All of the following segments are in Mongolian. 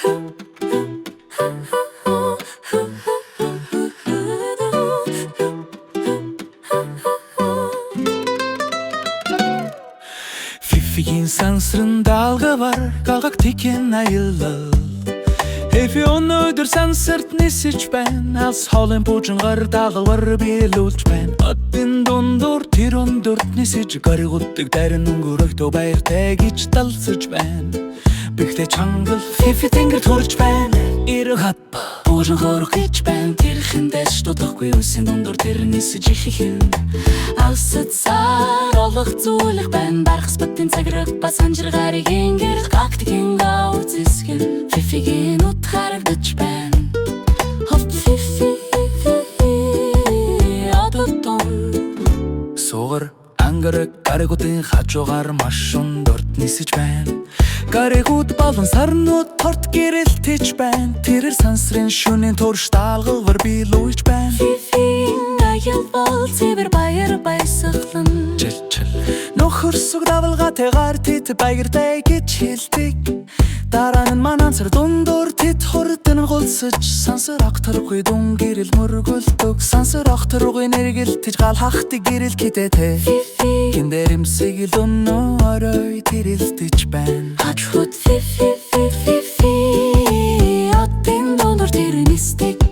Фифигийн сансрын даалга бар галактикийн аялал. Эфи өнөөдөр сансарт нисэж байна. Алс хоолын буужингаар дагалвар биелүүлж байна. Одын дундуур тэр өндөрт нисэж гаригуудыг дайран өнгөрөхдөө баяртай гэж далсаж байна. Бигтэй чангал Фифи тэнгэр төрж байна. Ирэх хат буужин хорох гэж байна. Тэрхэндээс дутахгүй үсэн дундуур тэр нисэж ихэн. Алсад сар олох зүйлэх байна. Бархс батын цаграх ба санжиргарыг ингэр галактикийн гауз эсгэн. Фифигийн ут харагдаж байна. Хоп Фифи одотон суугар ангараг гаригуудын хажуугаар маш өндөрт нисэж байна. Гаригууд болон сарнууд торт гэрэлтэж байна. Тэрэр сансрын шөнийн турш даалгавар биелүүлж байна. Фифигийн аял бол цэвэр баяр баясгалан. Чил нөхөрсөг давалгаатэйгаар тэд баяртай гэж хэлдэг. Дараа нь манансар дундуур тэд хурдан гулсаж сансар ахтаргүй дүн гэрэл мөргөлдөг. Сансар ахтаргүй нэргэлтэж гал хахтыг гэрэл кидэтэй. Фифигийн дэрэмсэг л өнөөрөй тэрэлтэж байна. Хачхуд Фифи одын дундуур тэр нисдэг.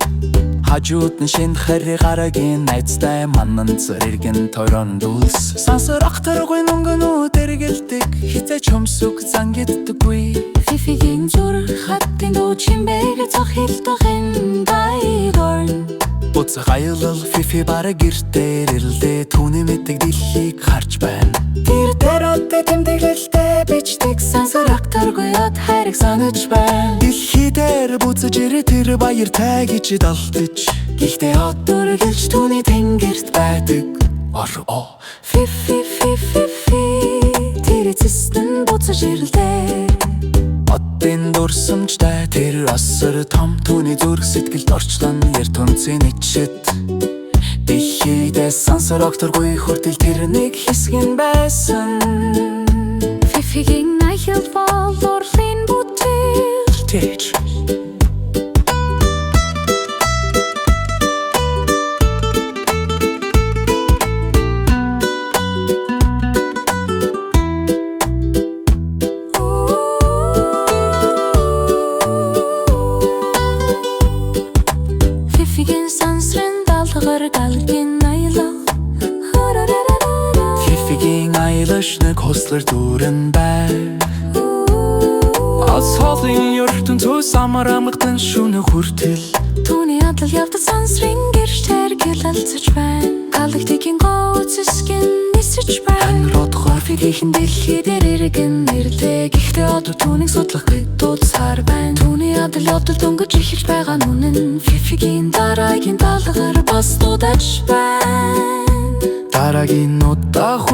Хажууд нь шинэ хари гарагийн найзтай манан зэрэгэн тойрон дүүлс. Сансар ахтаргүй нүнгэнүүд эргэлдэг. Хизээч хөмсөг зангиддаггүй. Фифигийн зүрх хаттын дуу чимбэг цог хэлтгэн байгорн. Буцах аялал Фифи бараг гэртээр ирлээ. Түүний мэдэг дэлхийг харж байна. Тэр дэротэ тэмдэглэлтэй бичдэг. Сансар ахтаргүй од хайрыг санаж байна. Дэлхий дээр буцаж ирээ тэр баяртай гэж далдаж. Гэхдээ од дүргэлж түүний тэнгэрт байдаг. Фифи тэр эцэстэн буцаж ирлээ. Одын дурсамжтай тэр асар том. Түүний зүрх сэтгэлд орчлон яр түнцэн ичэд. Дэлхийдээ сансар ахтаргүй хүртэл тэр нэг хэсгэн байсан. Фифигийн аял бол урлагийн бүтээл. Фифигийн сансрын даалгаар галактикийн аялал. Фифигийн аялаш нэг хослор дүүрэн бай. Алс хоолын ертөнцөөс амар амгалан шөнө хүртэл. Түүний адал явдал сансрын гэрчээр гэлэлцэж байна. Галактикийн гауз эсгэн нисэж байна. Родхор Фифигийн дэлхий дээр иргэн ирлээ. Гэхдээ одоо түүнийг судлах гэж дуудсаар байна. Түүний адал явдал дөнгөж эхэлж байгаа нь үнэн. Фифигийн дараагийн даалгаар бас дуудаж байна. Дараагийн удаа